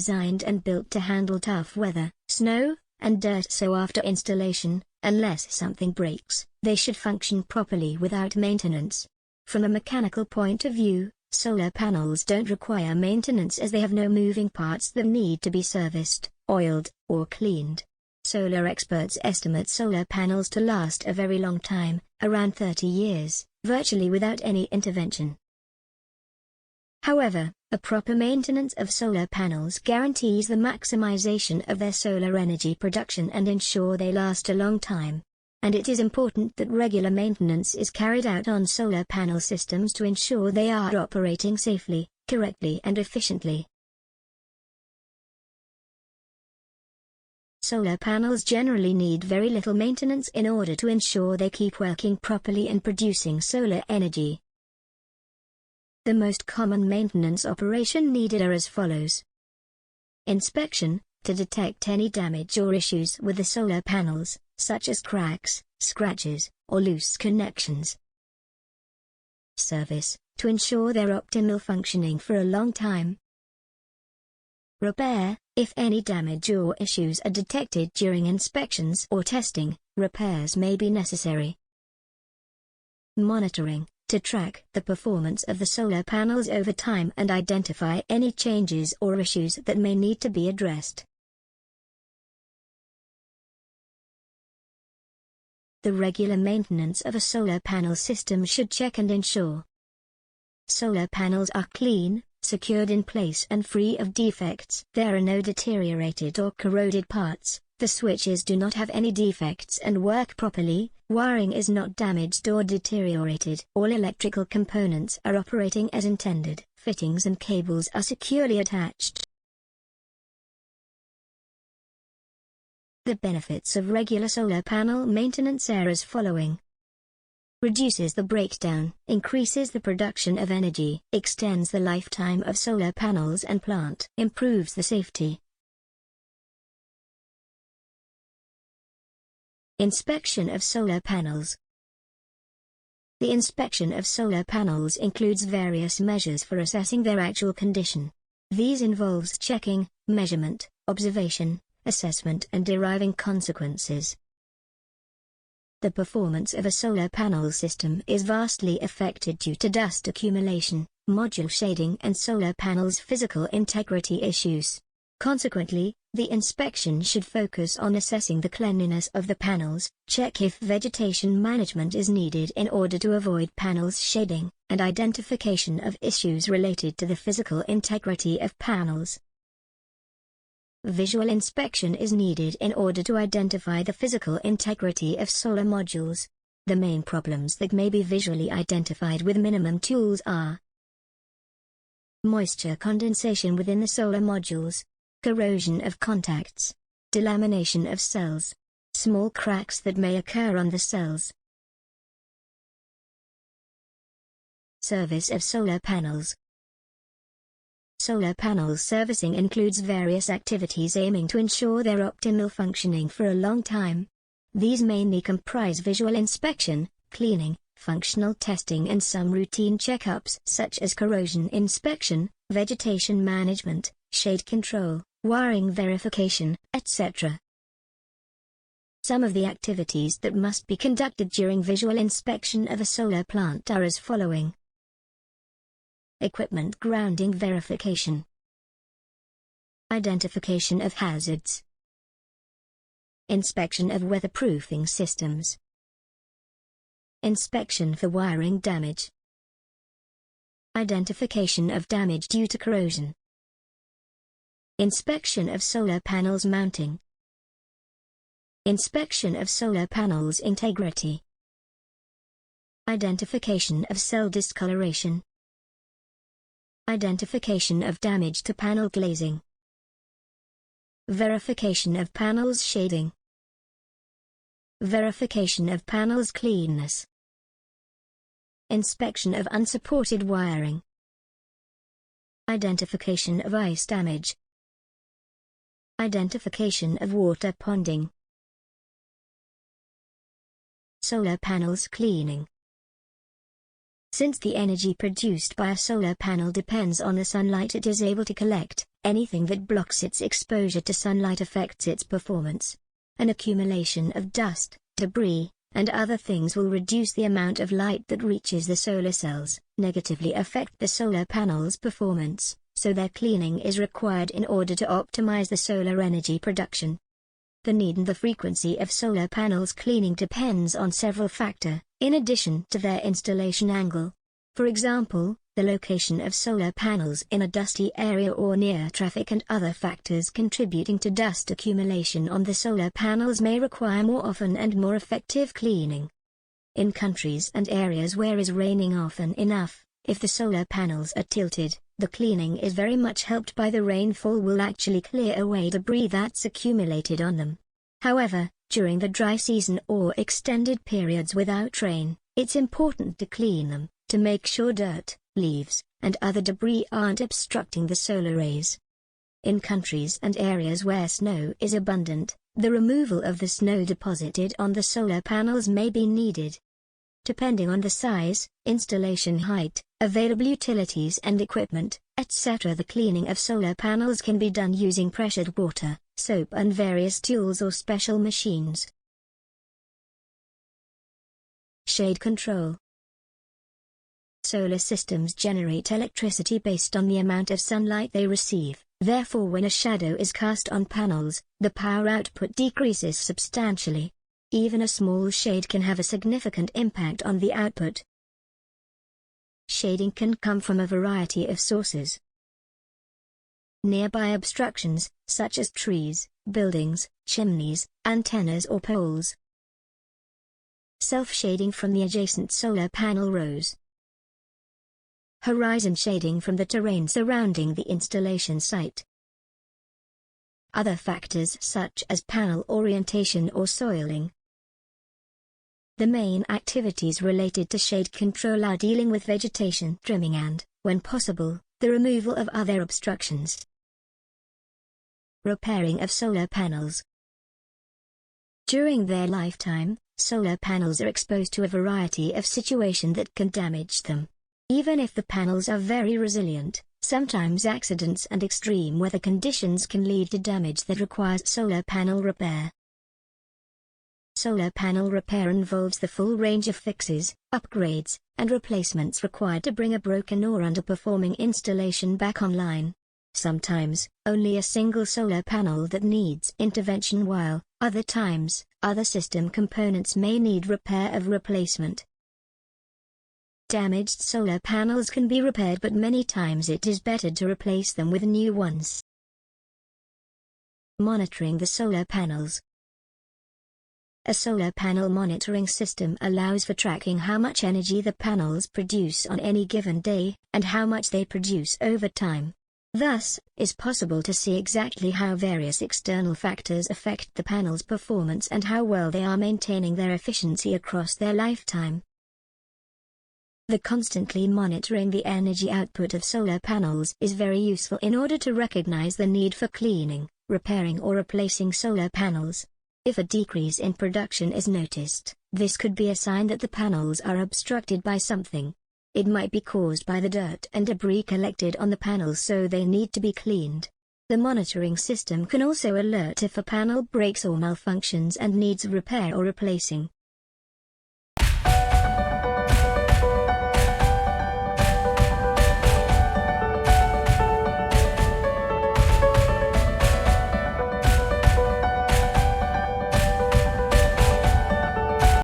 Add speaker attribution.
Speaker 1: designed and built to handle tough weather, snow, and dirt, so after installation, unless something breaks, they should function properly without maintenance. From a mechanical point of view, solar panels don't require maintenance as they have no moving parts that need to be serviced, oiled, or cleaned. Solar experts estimate solar panels to last a very long time, around 30 years, virtually without any intervention. However, a proper maintenance of solar panels guarantees the maximization of their solar energy production and ensure they last a long time. And it is important that regular maintenance is carried out on solar panel systems to ensure they are operating safely, correctly and efficiently. Solar panels generally need very little maintenance in order to ensure they keep working properly and producing solar energy. The most common maintenance operation needed are as follows. Inspection, to detect any damage or issues with the solar panels, such as cracks, scratches, or loose connections. Service, to ensure their optimal functioning for a long time. Repair, if any damage or issues are detected during inspections or testing, repairs may be necessary. Monitoring, to track the performance of the solar panels over time and identify any changes or issues that may need to be addressed. The regular maintenance of a solar panel system should check and ensure solar panels are clean, secured in place and free of defects. There are no deteriorated or corroded parts, the switches do not have any defects and work properly, wiring is not damaged or deteriorated. All electrical components are operating as intended, fittings and cables are securely attached. The benefits of regular solar panel maintenance are as following. Reduces the breakdown, increases the production of energy, extends the lifetime of solar panels and plant, improves the safety. Inspection of solar panels. The inspection of solar panels includes various measures for assessing their actual condition. These involves checking, measurement, observation, assessment and deriving consequences. The performance of a solar panel system is vastly affected due to dust accumulation, module shading and solar panels' physical integrity issues. Consequently, the inspection should focus on assessing the cleanliness of the panels, check if vegetation management is needed in order to avoid panels shading, and identification of issues related to the physical integrity of panels. Visual inspection is needed in order to identify the physical integrity of solar modules. The main problems that may be visually identified with minimum tools are moisture condensation within the solar modules, corrosion of contacts, delamination of cells, small cracks that may occur on the cells. Service of solar panels. Solar panel servicing includes various activities aiming to ensure their optimal functioning for a long time. These mainly comprise visual inspection, cleaning, functional testing and some routine checkups such as corrosion inspection, vegetation management, shade control, wiring verification, etc. Some of the activities that must be conducted during visual inspection of a solar plant are as following. Equipment grounding verification. Identification of hazards. Inspection of weatherproofing systems. Inspection for wiring damage. Identification of damage due to corrosion. Inspection of solar panels mounting. Inspection of solar panels integrity. Identification of cell discoloration. Identification of damage to panel glazing. Verification of panels shading. Verification of panels cleanness. Inspection of unsupported wiring. Identification of ice damage. Identification of water ponding. Solar panels cleaning. Since the energy produced by a solar panel depends on the sunlight it is able to collect, Anything that blocks its exposure to sunlight affects its performance. An accumulation of dust, debris, and other things will reduce the amount of light that reaches the solar cells, negatively affect the solar panels' performance, so their cleaning is required in order to optimize the solar energy production. The need and the frequency of solar panels cleaning depends on several factors, in addition to their installation angle. For example, the location of solar panels in a dusty area or near traffic and other factors contributing to dust accumulation on the solar panels may require more often and more effective cleaning. In countries and areas where it is raining often enough, if the solar panels are tilted, the cleaning is very much helped by the rainfall will actually clear away debris that's accumulated on them. However, during the dry season or extended periods without rain, it's important to clean them, to make sure dirt, leaves, and other debris aren't obstructing the solar rays. In countries and areas where snow is abundant, the removal of the snow deposited on the solar panels may be needed. Depending on the size, installation height, available utilities and equipment, etc., the cleaning of solar panels can be done using pressured water, soap and various tools or special machines. Shade control. Solar systems generate electricity based on the amount of sunlight they receive, therefore when a shadow is cast on panels, the power output decreases substantially. Even a small shade can have a significant impact on the output. Shading can come from a variety of sources. Nearby obstructions, such as trees, buildings, chimneys, antennas or poles. Self-shading from the adjacent solar panel rows. Horizon shading from the terrain surrounding the installation site. Other factors such as panel orientation or soiling. The main activities related to shade control are dealing with vegetation trimming and, when possible, the removal of other obstructions. Repairing of solar panels. During their lifetime, solar panels are exposed to a variety of situations that can damage them. Even if the panels are very resilient, sometimes accidents and extreme weather conditions can lead to damage that requires solar panel repair. Solar panel repair involves the full range of fixes, upgrades, and replacements required to bring a broken or underperforming installation back online. Sometimes, only a single solar panel that needs intervention, while, other times, other system components may need repair or replacement. Damaged solar panels can be repaired, but many times it is better to replace them with new ones. Monitoring the solar panels. A solar panel monitoring system allows for tracking how much energy the panels produce on any given day, and how much they produce over time. Thus, it is possible to see exactly how various external factors affect the panel's performance and how well they are maintaining their efficiency across their lifetime. The constantly monitoring the energy output of solar panels is very useful in order to recognize the need for cleaning, repairing or replacing solar panels. If a decrease in production is noticed, this could be a sign that the panels are obstructed by something. It might be caused by the dirt and debris collected on the panels, so they need to be cleaned. The monitoring system can also alert if a panel breaks or malfunctions and needs repair or replacing.